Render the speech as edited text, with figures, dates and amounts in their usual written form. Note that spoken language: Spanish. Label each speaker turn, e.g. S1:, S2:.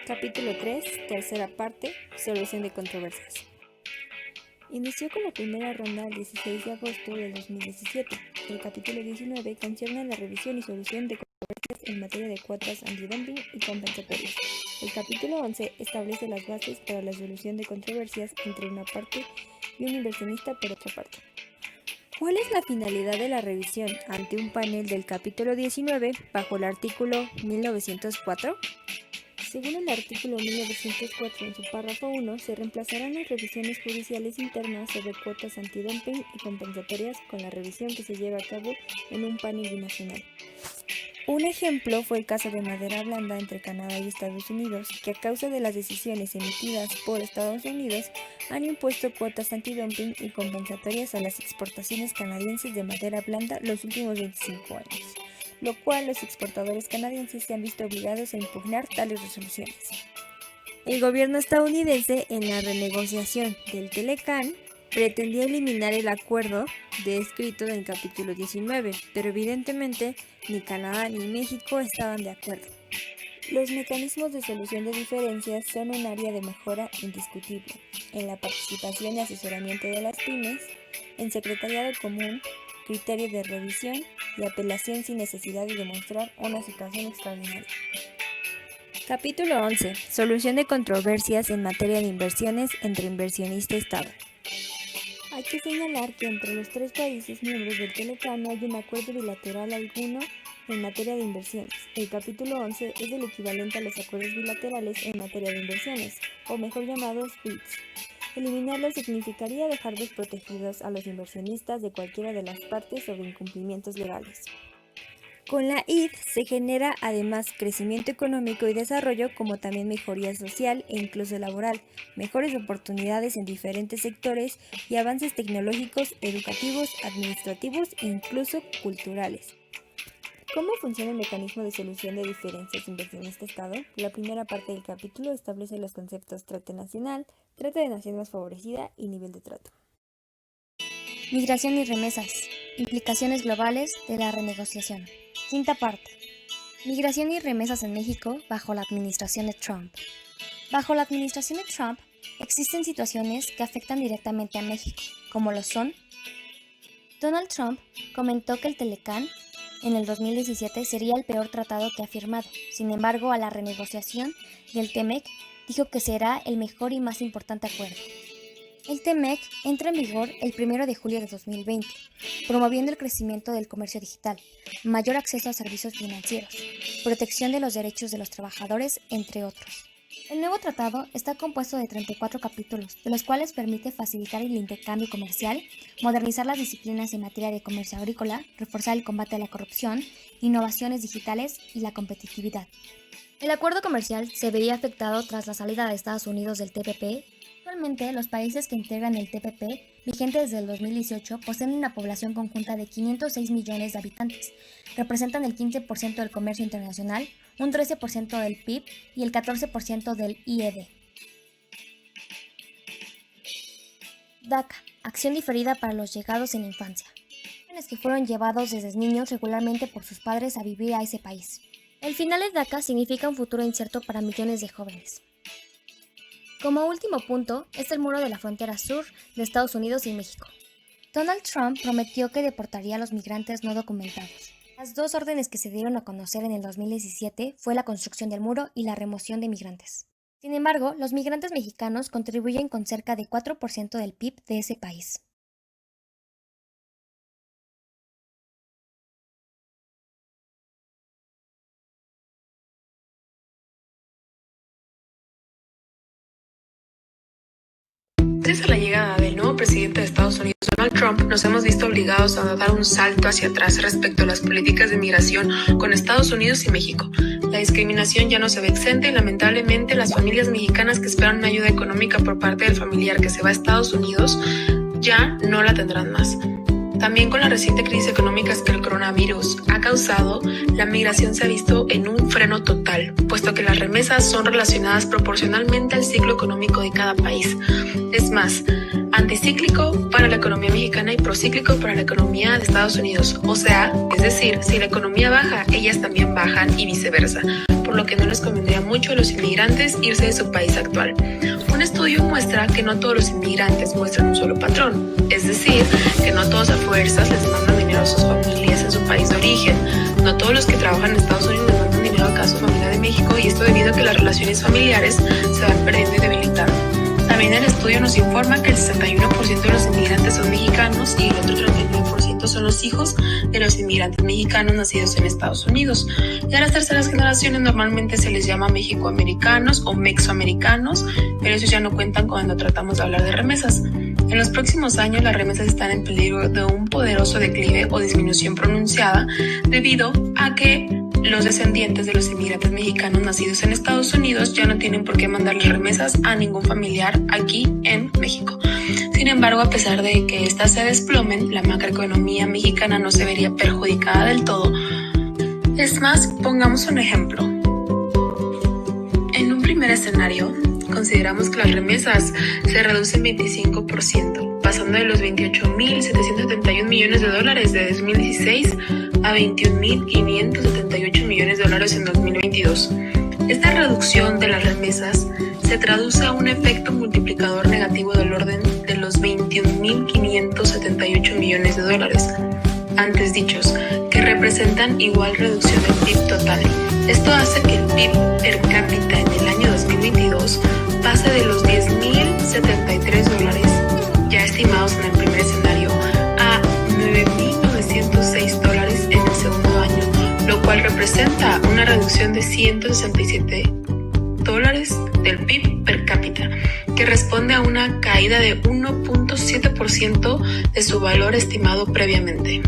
S1: Capítulo 3, tercera parte, solución de controversias. Inició con la primera ronda el 16 de agosto de 2017. El capítulo 19 concierne la revisión y solución de controversias en materia de cuotas antidumping y compensatorias. El capítulo 11 establece las bases para la solución de controversias entre una parte y un inversionista por otra parte. ¿Cuál es la finalidad de la revisión ante un panel del capítulo 19 bajo el artículo 1904? Según el artículo 1904, en su párrafo 1, se reemplazarán las revisiones judiciales internas sobre cuotas antidumping y compensatorias con la revisión que se lleva a cabo en un panel binacional. Un ejemplo fue el caso de madera blanda entre Canadá y Estados Unidos, que a causa de las decisiones emitidas por Estados Unidos han impuesto cuotas antidumping y compensatorias a las exportaciones canadienses de madera blanda los últimos 25 años. Lo cual los exportadores canadienses se han visto obligados a impugnar tales resoluciones. El gobierno estadounidense, en la renegociación del Telecan, pretendía eliminar el acuerdo descrito en el capítulo 19, pero evidentemente ni Canadá ni México estaban de acuerdo. Los mecanismos de solución de diferencias son un área de mejora indiscutible en la participación y asesoramiento de las pymes, en secretariado común, criterio de revisión y apelación sin necesidad de demostrar una situación extraordinaria. Capítulo 11. Solución de controversias en materia de inversiones entre inversionista y Estado. Hay que señalar que entre los tres países miembros del Telecan no hay un acuerdo bilateral alguno en materia de inversiones. El capítulo 11 es el equivalente a los acuerdos bilaterales en materia de inversiones, o mejor llamados BITs. Eliminarlos significaría dejar desprotegidos a los inversionistas de cualquiera de las partes sobre incumplimientos legales. Con la ID se genera además crecimiento económico y desarrollo, como también mejoría social e incluso laboral, mejores oportunidades en diferentes sectores y avances tecnológicos, educativos, administrativos e incluso culturales. ¿Cómo funciona el mecanismo de solución de diferencias inversionista-Estado? La primera parte del capítulo establece los conceptos trata nacional, trata de nación más favorecida y nivel de trato.
S2: Migración y remesas. Implicaciones globales de la renegociación. Quinta parte. Migración y remesas en México bajo la administración de Trump. Bajo la administración de Trump existen situaciones que afectan directamente a México, como lo son: Donald Trump comentó que el Telecan en el 2017 sería el peor tratado que ha firmado. Sin embargo, a la renegociación del TEMEC dijo que será el mejor y más importante acuerdo. El TEMEC entra en vigor el 1 de julio de 2020, promoviendo el crecimiento del comercio digital, mayor acceso a servicios financieros, protección de los derechos de los trabajadores, entre otros. El nuevo tratado está compuesto de 34 capítulos, de los cuales permite facilitar el intercambio comercial, modernizar las disciplinas en materia de comercio agrícola, reforzar el combate a la corrupción, innovaciones digitales y la competitividad. El acuerdo comercial se vería afectado tras la salida de Estados Unidos del TPP. Actualmente, los países que integran el TPP, vigente desde el 2018, poseen una población conjunta de 506 millones de habitantes, representan el 15% del comercio internacional, un 13% del PIB y el 14% del IED. DACA, acción diferida para los llegados en la infancia. Jóvenes que fueron llevados desde niños regularmente por sus padres a vivir a ese país. El final de DACA significa un futuro incierto para millones de jóvenes. Como último punto, es el muro de la frontera sur de Estados Unidos y México. Donald Trump prometió que deportaría a los migrantes no documentados. Las dos órdenes que se dieron a conocer en el 2017 fue la construcción del muro y la remoción de migrantes. Sin embargo, los migrantes mexicanos contribuyen con cerca de 4% del PIB de ese país.
S3: Gracias a la llegada del nuevo presidente de Estados Unidos, Donald Trump, nos hemos visto obligados a dar un salto hacia atrás respecto a las políticas de migración con Estados Unidos y México. La discriminación ya no se ve exenta y lamentablemente las familias mexicanas que esperan una ayuda económica por parte del familiar que se va a Estados Unidos ya no la tendrán más. También con la reciente crisis económica que el coronavirus ha causado, la migración se ha visto en un freno total, puesto que las remesas son relacionadas proporcionalmente al ciclo económico de cada país. Es más, anticíclico para la economía mexicana y procíclico para la economía de Estados Unidos. O sea, es decir, si la economía baja, ellas también bajan y viceversa, por lo que no les convendría mucho a los inmigrantes irse de su país actual. Un estudio muestra que no todos los inmigrantes muestran un solo patrón, es decir, que no todos a fuerzas les mandan dinero a sus familias en su país de origen. No todos los que trabajan en Estados Unidos les mandan dinero acá a su familia de México, y esto debido a que las relaciones familiares se van perdiendo y debilitando. También el estudio nos informa que el 61% de los inmigrantes son mexicanos y el otro 39% son los hijos de los inmigrantes mexicanos nacidos en Estados Unidos. Y a las terceras generaciones normalmente se les llama mexicoamericanos o mexicoamericanos, pero esos ya no cuentan cuando tratamos de hablar de remesas. En los próximos años las remesas están en peligro de un poderoso declive o disminución pronunciada debido a que los descendientes de los inmigrantes mexicanos nacidos en Estados Unidos ya no tienen por qué mandarles remesas a ningún familiar aquí en México. Sin embargo, a pesar de que estas se desplomen, la macroeconomía mexicana no se vería perjudicada del todo. Es más, pongamos un ejemplo. En un primer escenario, consideramos que las remesas se reducen 25%, pasando de los $28.771 millones de 2016 a $21.578 millones en 2022. Esta reducción de las remesas se traduce a un efecto multiplicador negativo del orden de los $21.578 millones antes dichos, que representan igual reducción del PIB total. Esto hace que el PIB per cápita en el año 2022 pase de los $10.073 ya estimados en el primer escenario a $9.906 en el segundo año, lo cual representa una reducción de $167 del PIB per cápita, que responde a una caída de 1.7% de su valor estimado previamente.